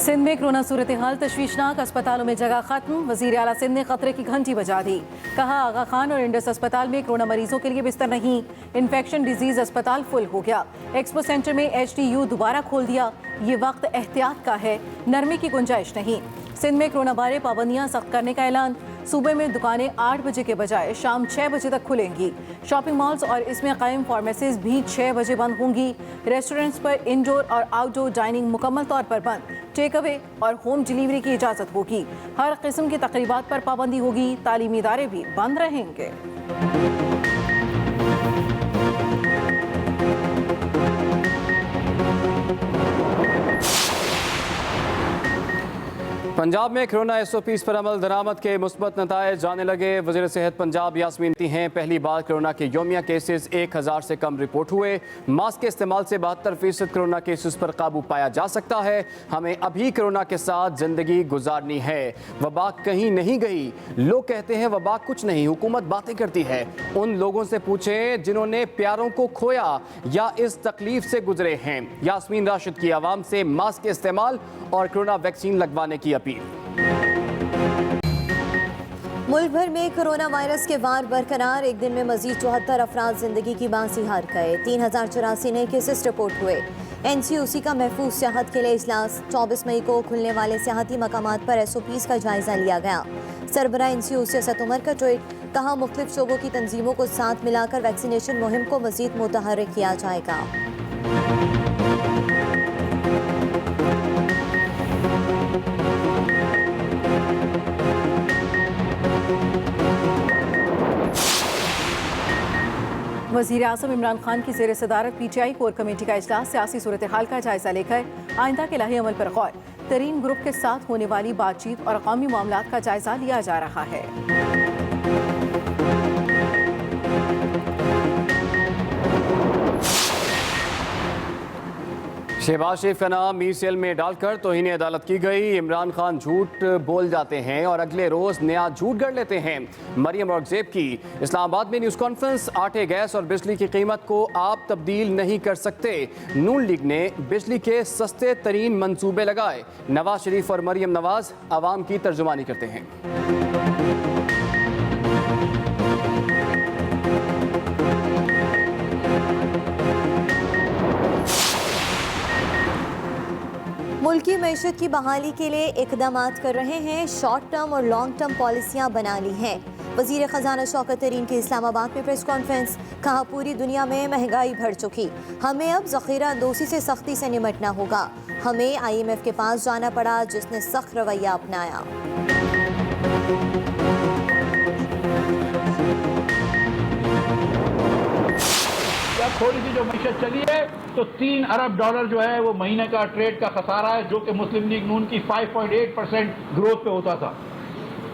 सिंध में कोरोना सूरत हाल तशवीशनाक, अस्पतालों में जगह खत्म। वजीर आला सिंध ने खतरे की घंटी बजा दी। कहा आगा खान और इंडस अस्पताल में कोरोना मरीजों के लिए बिस्तर नहीं। इन्फेक्शन डिजीज अस्पताल फुल हो गया। एक्सपो सेंटर में HDU दोबारा खोल दिया। ये वक्त एहतियात का है, नरमी की गुंजाइश नहीं। सिंध में कोरोना बारे पाबंदियां सख्त करने का ऐलान। सूबे में दुकानें 8 बजे के बजाय शाम 6 बजे तक खुलेंगी। शॉपिंग मॉल्स और इसमें कायम फार्मेसीज भी 6 बजे बंद होंगी। रेस्टोरेंट्स पर इंडोर और आउटडोर डाइनिंग मुकम्मल तौर पर बंद। टेक अवे और होम डिलीवरी की इजाज़त होगी। हर किस्म की तकरीबात पर पाबंदी होगी। तालीमी इदारे भी बंद रहेंगे। पंजाब में कोरोना SOPs पर अमल दरामद के मुस्बत नतायज जाने लगे। वज़ीर सेहत पंजाब यास्मीन हैं पहली बार कोरोना के यौमिया केसेस 1000 से कम रिपोर्ट हुए। मास्क के इस्तेमाल से 72% कोरोना केसेस पर काबू पाया जा सकता है। हमें अभी कोरोना के साथ जिंदगी गुजारनी है। वबा कहीं नहीं गई। लोग कहते हैं वबा कुछ नहीं, हुकूमत बातें करती है। उन लोगों से पूछें जिन्होंने प्यारों को खोया या इस तकलीफ से गुजरे हैं। यास्मीन राशिद की आवाम से मास्क के इस्तेमाल और कोरोना वैक्सीन लगवाने की अपील। मुल्क भर में कोरोना वायरस के वार बरकरार। एक दिन में मजीद 74 अफराद जिंदगी की बांसी हार गए। 3084 नए केसेस रिपोर्ट हुए। NCOC का महफूज सियाहत के लिए इजलास। 24 मई को खुलने वाले सियाहती मकामात पर SOPs का जायजा लिया गया। सरबरा NCOC असद उमर का ट्वीट। कहा मुख्तलिफ शोबों की तंजीमों को साथ मिलाकर वैक्सीनेशन मुहिम को मजीद मुतहर्रिक किया जाएगा। वज़ीर आज़म इमरान खान की ज़ेर सदारत PTI कोर कमेटी का इजलास। सियासी सूरत हाल का जायजा लेकर आइंदा के लाही अमल पर गौर। तरीन ग्रुप के साथ होने वाली बातचीत और कौमी मामलात का जायजा लिया जा रहा है। शहबाज शरीफ का नाम ECL में डालकर तौहीन अदालत की गई। इमरान खान झूठ बोल जाते हैं और अगले रोज नया झूठ गढ़ लेते हैं। मरियम औरंगजेब की इस्लामाबाद में न्यूज़ कॉन्फ्रेंस। आटे, गैस और बिजली की कीमत को आप तब्दील नहीं कर सकते। नून लीग ने बिजली के सस्ते तरीन मंसूबे लगाए। नवाज शरीफ और मरियम नवाज आवाम की तर्जुमानी करते हैं। मुल्की मईशत की बहाली के लिए इकदाम कर रहे हैं। शॉर्ट टर्म और लॉन्ग टर्म पॉलिसियाँ बना ली हैं। वज़ीर ख़जाना शौकत तरीन की इस्लामाबाद में प्रेस कॉन्फ्रेंस। कहा पूरी दुनिया में महंगाई बढ़ चुकी, हमें अब ज़ख़ीरा अंदोसी से सख्ती से निमटना होगा। हमें IMF के पास जाना पड़ा जिसने सख्त रवैया अपनाया। थोड़ी सी जो मईशत चली है तो $3 अरब जो है वो महीने का ट्रेड का खसारा है, जो कि मुस्लिम लीग नून की 5.8% ग्रोथ पे होता था।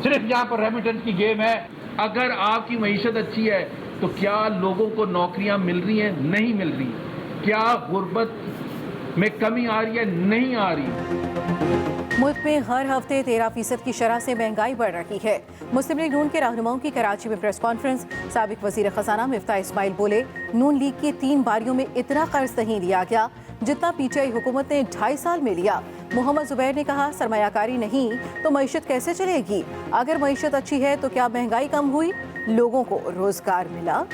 सिर्फ यहाँ पर रेमिटेंस की गेम है। अगर आपकी मईशत अच्छी है तो क्या लोगों को नौकरियां मिल रही हैं? नहीं मिल रही। क्या गुर्बत में कमी आ रही है? नहीं आ रही। मुल्क में हर हफ्ते 13% की शरह से महंगाई बढ़ रही है। मुस्लिम लीग नून के रहनुमाओं की कराची में प्रेस कॉन्फ्रेंस। साबिक वजीर खजाना मिफ्ताह इस्माइल बोले, नून लीग की 3 बारियों में इतना कर्ज नहीं लिया गया जितना PTI हुकूमत ने 2.5 साल में लिया। मोहम्मद जुबैर ने कहा, सरमायाकारी नहीं तो मईशत कैसे चलेगी? अगर मईशत अच्छी है तो क्या महंगाई कम हुई? लोगों को रोजगार मिला?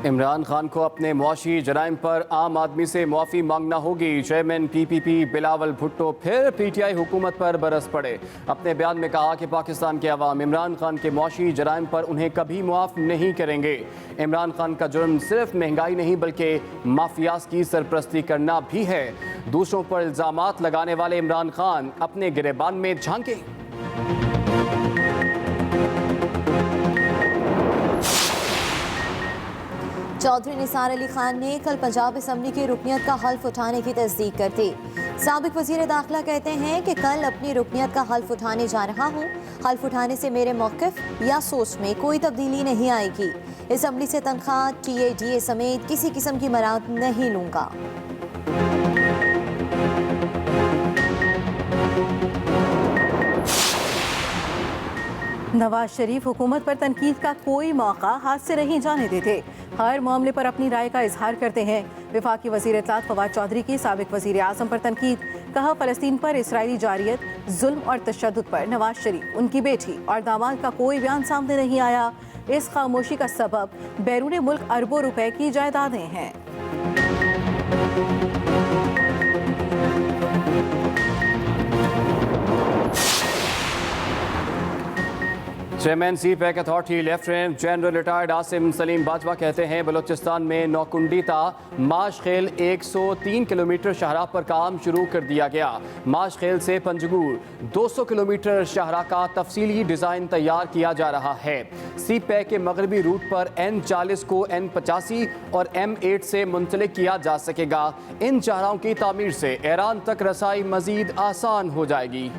इमरान खान को अपने मुआशी जराइम पर आम आदमी से मुआफ़ी मांगना होगी। चेयरमैन PPP बिलावल भुट्टो फिर PTI हुकूमत पर बरस पड़े। अपने बयान में कहा कि पाकिस्तान के अवाम इमरान खान के मुआशी जराइम पर उन्हें कभी मुआफ़ नहीं करेंगे। इमरान खान का जुर्म सिर्फ महंगाई नहीं बल्कि माफियाज की सरपरस्ती करना भी है। दूसरों पर इल्ज़ामात लगाने वाले इमरान खान अपने गिरेबान में झांके। चौधरी निसार अली खान ने कल पंजाब असम्बली की रुकनियत का हल्फ उठाने की तस्दीक कर दी। साबिक वजीर दाखिला कहते हैं कि कल अपनी रुकनियत का हल्फ उठाने जा रहा हूँ। हल्फ उठाने से मेरे मौक़िफ़ या सोच में कोई तब्दीली नहीं आएगी। असम्बली से तनख्वाह, TADA समेत किसी किस्म की मराद नहीं लूँगा। नवाज शरीफ हुकूमत पर तनकीद का कोई मौका हाथ से नहीं जाने देते, हर मामले पर अपनी राय का इजहार करते हैं। वफाकी वज़ीर इत्तलात फवाद चौधरी की साबिक वज़ीर आज़म पर तनकीद, कहा फ़लस्तीन पर इसराइली जारियत, जुल्म और तशद्दुद पर नवाज शरीफ, उनकी बेटी और दामाद का कोई बयान सामने नहीं आया। इस खामोशी का सबब बैरून मुल्क अरबों रुपए की जायदादें हैं। Chairman CPEC authority lieutenant general retired Asim Saleem Bajwa कहते हैं बलूचिस्तान में नौकुंडीता माशखेल 103 किलोमीटर शाहराह पर काम शुरू कर दिया गया। माशखेल से पंजगुर 200 किलोमीटर शाहराह का तफसीली डिज़ाइन तैयार किया जा रहा है। सी पैक के मगरबी रूट पर N40 को N85 और M8 से मुंसलिक किया जा सकेगा। इन शाहराहों की तामीर से ईरान तक रसाई मजीद आसान हो जाएगी।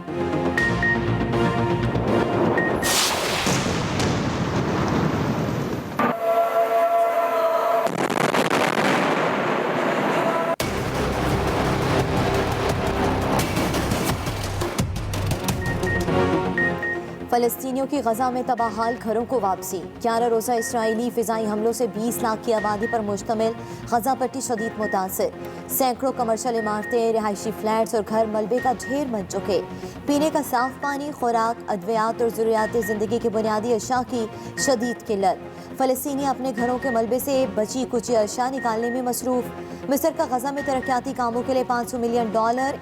फ़लस्तीनियों की गजा में तबाहाल घरों को वापसी। 11 रोज़ा इसराइली फ़िज़ाई हमलों से 20 लाख की आबादी पर मुश्तमिल गजा पट्टी शदीद मुतासर। सैकड़ों कमर्शल इमारतें, रिहायशी फ्लैट्स और घर मलबे का ढेर बन चुके। पीने का साफ पानी, खुराक, अद्वियात और ज़रूरियात ज़िंदगी के बुनियादी अशिया की शदीद किल्लत। फ़लस्तीनी अपने घरों के मलबे से बची कुची अशिया निकालने में मसरूफ़। मिस्र का गजा में तरक्याती कामों के लिए $500 मिलियन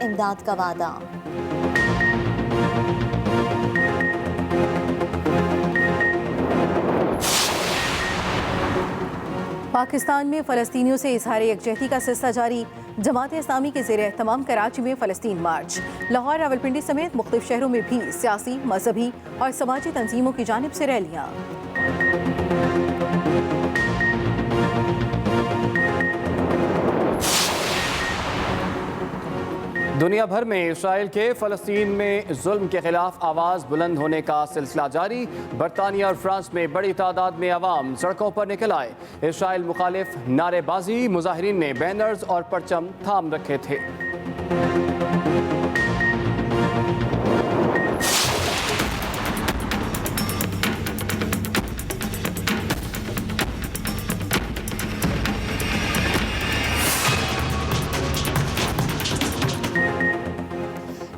इमदाद का वादा। पाकिस्तान में फ़लस्तीनियों से इजहार यकजहती का सिलसिला जारी। जमात इस्लामी के ज़ेर एहतमाम कराची में फ़लस्तीन मार्च। लाहौर, रावलपिंडी समेत मुख्तलिफ शहरों में भी सियासी, मजहबी और समाजी तंजीमों की जानिब से रैलियाँ। दुनिया भर में इसराइल के फ़लस्तीन में जुल्म के खिलाफ आवाज़ बुलंद होने का सिलसिला जारी। बरतानिया और फ्रांस में बड़ी तादाद में अवाम सड़कों पर निकल आए। इसराइल मुखालिफ नारेबाजी, मुजाहिरीन ने बैनर्स और परचम थाम रखे थे।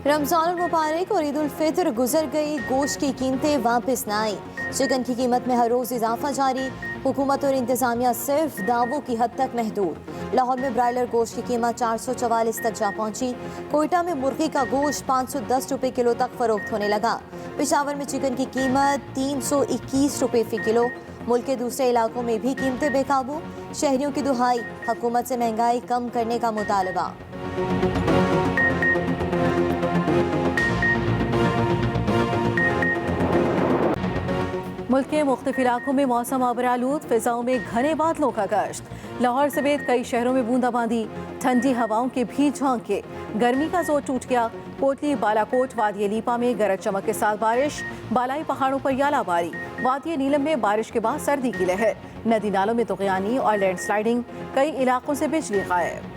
रमज़ान मुबारक और ईद उल फितर गुजर गई, गोश्त की कीमतें वापस न आई। चिकन की कीमत में हर रोज़ इजाफा जारी। हुकूमत और इंतज़ामिया सिर्फ दावों की हद तक महदूद। लाहौर में ब्रायलर गोश्त की कीमत 444 तक जा पहुंची। कोयटा में मुर्गी का गोश्त 510 रुपये किलो तक फरोख्त होने लगा। पेशावर में चिकन की कीमत 321 रुपये फ़ी किलो। मुल्क के दूसरे इलाकों में भी कीमतें बेकाबू। शहरियों की दुहाई, हुकूमत से महंगाई कम करने का मुतालबा। मुल्क के मुख्तलिफ इलाकों में मौसम आबरालूद, फिजाओं में घने बादलों का गश्त। लाहौर समेत कई शहरों में बूंदाबांदी, ठंडी हवाओं के भी झोंके। गर्मी का जोर टूट गया। कोटली, बालाकोट, वादी लीपा में गरज चमक के साथ बारिश। बालाई पहाड़ों पर यालाबारी। वादी नीलम में बारिश के बाद सर्दी की लहर। नदी नालों में तुग़यानी और लैंडस्लाइडिंग। कई इलाकों से बिजली गायब।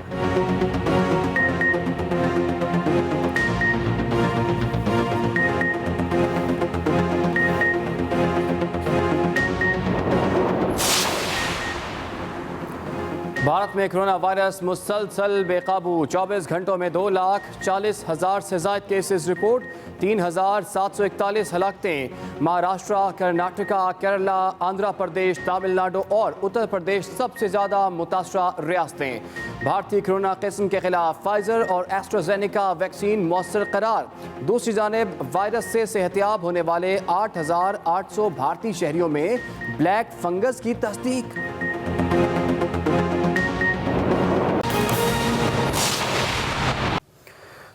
भारत में कोरोना वायरस मुसलसल बेकाबू। 24 घंटों में 2,40,000 से ज़ायद केसेस रिपोर्ट। 3,741 हलाकतें। महाराष्ट्र, कर्नाटका, केरला, आंध्र प्रदेश, तमिलनाडु और उत्तर प्रदेश सबसे ज़्यादा मुतासरा रियासतें। भारतीय कोरोना किस्म के खिलाफ फाइजर और एस्ट्राजेनेका वैक्सीन मौसर करार। दूसरी जानिब वायरस से सेहतियाब होने वाले 8,800 भारतीय शहरियों में ब्लैक फंगस की तस्दीक।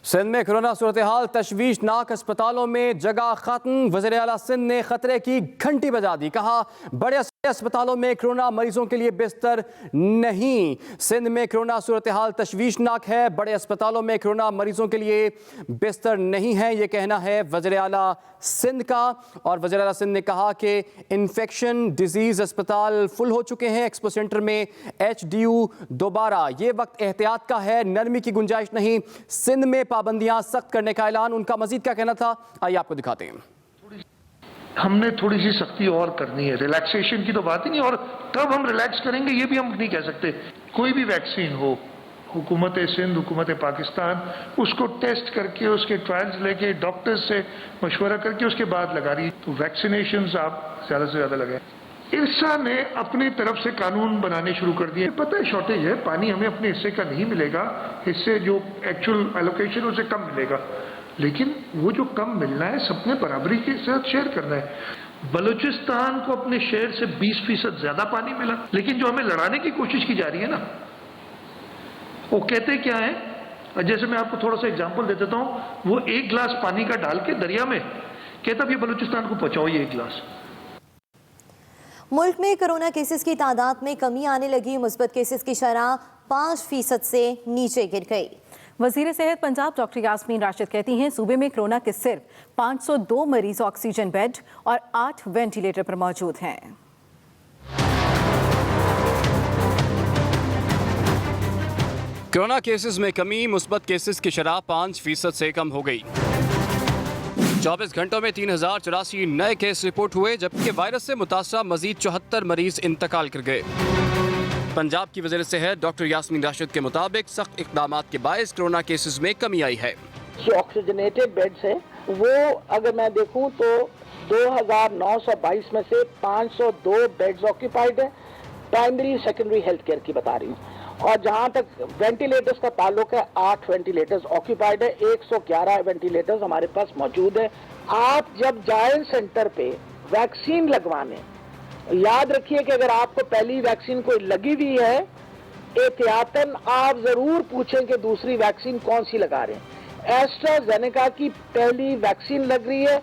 सिंध में कोरोना सूरत हाल तशवीशनाक, अस्पतालों में जगह खत्म। वज़ीर आला सिंध ने खतरे की घंटी बजा दी। कहा बड़े अस्पतालों में कोरोना मरीजों के लिए बिस्तर नहीं। सिंध में कोरोना सूरत हाल तशवीशनाक है, बड़े अस्पतालों में कोरोना मरीजों के लिए बिस्तर नहीं है, ये कहना है वज़ीर आला सिंध का। और वज़ीर आला सिंध ने कहा कि इन्फेक्शन डिजीज़ अस्पताल फुल हो चुके हैं। एक्सपो सेंटर में HDU दोबारा, ये वक्त एहतियात का है, नरमी की गुंजाइश नहीं। सिंध में पाबंदियां सख्त करने का ऐलान। उनका मजीद क्या कहना था, आइए आपको दिखाते हैं। हमने थोड़ी सी सख्ती और करनी है, रिलैक्सेशन की तो बात ही नहीं, और कब हम रिलैक्स करेंगे ये भी हम नहीं कह सकते। कोई भी वैक्सीन हो, हुकूमत सिंध, हुकूमत पाकिस्तान उसको टेस्ट करके, उसके ट्रायल्स लेके, डॉक्टर्स से मशवरा करके उसके बाद लगा रही है। तो वैक्सीनेशन आप ज़्यादा से ज़्यादा लगाएं। इरसा ने अपनी तरफ से कानून बनाने शुरू कर दिए। पता है शॉर्टेज है, पानी हमें अपने हिस्से का नहीं मिलेगा, हिस्से जो एक्चुअल एलोकेशन उसे कम मिलेगा, लेकिन वो जो कम मिलना है सबने बराबरी के साथ शेयर करना है। बलूचिस्तान को अपने शेयर से 20% ज्यादा पानी मिला, लेकिन जो हमें लड़ाने की कोशिश की जा रही है ना, वो कहते क्या है, जैसे मैं आपको थोड़ा सा एग्जांपल दे देता हूं, वो एक गिलास पानी का डाल के दरिया में कहता ये बलूचिस्तान को पहुंचाओ ये एक गिलास। मुल्क में कोरोना केसेस की तादाद में कमी आने लगी, मुस्बत केसेस की शरह 5% से नीचे गिर गई। वजीर सेहत पंजाब डॉक्टर यास्मीन राशिद कहती हैं सूबे में कोरोना के सिर्फ 502 मरीज ऑक्सीजन बेड और 8 वेंटिलेटर पर मौजूद हैं। कोरोना केसेस में कमी, मुस्बत केसेस की शरह 5% से कम हो गई। 24 घंटों में 3084 नए केस रिपोर्ट हुए, जबकि वायरस से मुतासरा मजीद 74 मरीज इंतकाल कर गए। पंजाब की वज़ीर सेहत डॉक्टर यास्मीन राशिद के मुताबिक सख्त इक़दामात के बायस कोरोना केसेस में कमी आई है। जो ऑक्सीजनेटेड बेड्स है वो अगर मैं देखूं तो 2922 में से 502 बेड्स ऑक्यूपाइड है, प्राइमरी सेकेंडरी हेल्थ केयर की बता रही हूँ। और जहां तक वेंटिलेटर्स का ताल्लुक है, 8 वेंटिलेटर्स ऑक्यूपाइड है, 111 वेंटिलेटर्स हमारे पास मौजूद है। आप जब जाएं सेंटर पे वैक्सीन लगवाने, याद रखिए कि अगर आपको पहली वैक्सीन कोई लगी हुई है, एहतियातन आप जरूर पूछें कि दूसरी वैक्सीन कौन सी लगा रहे हैं। एस्ट्राजेनेका की पहली वैक्सीन लग रही है,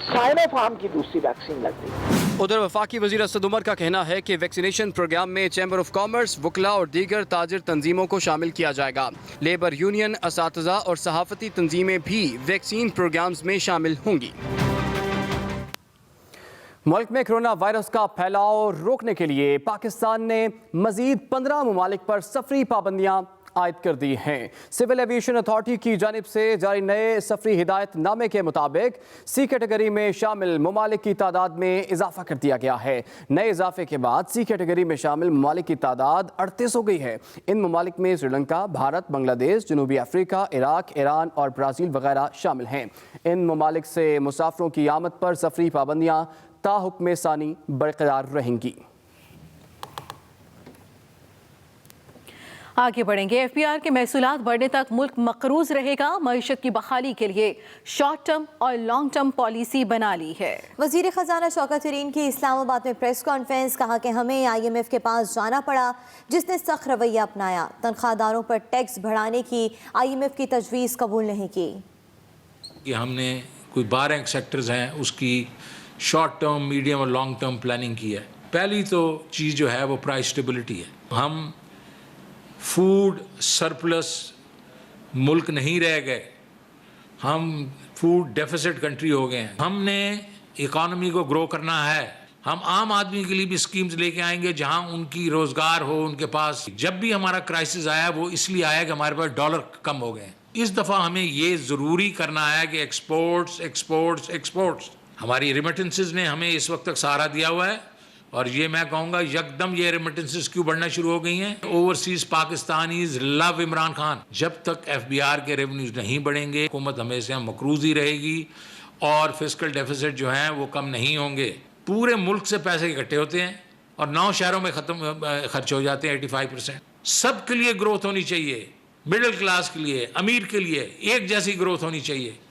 साइनोफार्म की दूसरी वैक्सीन लग रही है। उधर वफाकी वज़ीर असद उमर का कहना है कि वैक्सीनेशन प्रोग्राम में चैम्बर ऑफ कॉमर्स, वकला और दीगर ताजिर तंजीमों को शामिल किया जाएगा। लेबर यूनियन, असातिज़ा और सहाफ़ती तंजीमें भी वैक्सीन प्रोग्राम्स में शामिल होंगी। मुल्क में कोरोना वायरस का फैलाव रोकने के लिए पाकिस्तान ने मजीद 15 ममालिक पर सफरी पाबंदियां आयद कर दी हैं। सिविल एविएशन अथॉरिटी की जानिब से जारी नए सफरी हिदायतनामे के मुताबिक सी कैटेगरी में शामिल ममालिक की तादाद में इजाफा कर दिया गया है। नए इजाफे के बाद सी कैटेगरी में शामिल ममालिक की तादाद 38 हो गई है। इन ममालिक में श्रीलंका, भारत, बांग्लादेश, जनूबी अफ्रीका, इराक, ईरान और ब्राज़ील वगैरह शामिल हैं। इन ममालिक से मुसाफरों की आमद पर सफरी पाबंदियाँ ताहुक्म सानी बरकरार रहेंगी। आगे बढ़ेंगे। एफबीआर के महसूलात बढ़ने तक मुल्क मकरूज रहेगा। मईशत की बहाली के लिए शॉर्ट टर्म और लॉन्ग टर्म पॉलिसी बना ली है। वजीर खजाना शौकत तरीन की इस्लामाबाद में प्रेस कॉन्फ्रेंस, कहा कि हमें IMF के पास जाना पड़ा जिसने सख्त रवैया अपनाया। तनख्वाहदारों पर टैक्स बढ़ाने की IMF की तजवीज़ कबूल नहीं की। कि हमने कोई 12 सेक्टर्स हैं, उसकी शॉर्ट टर्म, मीडियम और लॉन्ग टर्म प्लानिंग की है। पहली तो चीज़ जो है वो प्राइस स्टेबिलिटी है। हम फूड सरप्लस मुल्क नहीं रह गए, हम फूड डेफिसिट कंट्री हो गए हैं। हमने इकॉनमी को ग्रो करना है। हम आम आदमी के लिए भी स्कीम्स लेके आएंगे जहां उनकी रोजगार हो उनके पास। जब भी हमारा क्राइसिस आया वो इसलिए आया कि हमारे पास डॉलर कम हो गए। इस दफ़ा हमें ये ज़रूरी करना है कि एक्सपोर्ट्स एक्सपोर्ट्स एक्सपोर्ट्स। हमारी रेमिटेंसेस ने हमें इस वक्त तक सहारा दिया हुआ है, और ये मैं कहूँगा यकदम ये रेमिटेंसेस क्यों बढ़ना शुरू हो गई हैं। Overseas Pakistanis love Imran Khan. जब तक FBR के रेवेन्यूज नहीं बढ़ेंगे हुकूमत हमेशा मकरूज ही रहेगी और फिस्कल डेफिसिट जो हैं वो कम नहीं होंगे। पूरे मुल्क से पैसे इकट्ठे होते हैं और 9 शहरों में खर्च हो जाते हैं 85%। सबके लिए ग्रोथ होनी चाहिए, मिडिल क्लास के लिए, अमीर के लिए एक जैसी ग्रोथ होनी चाहिए।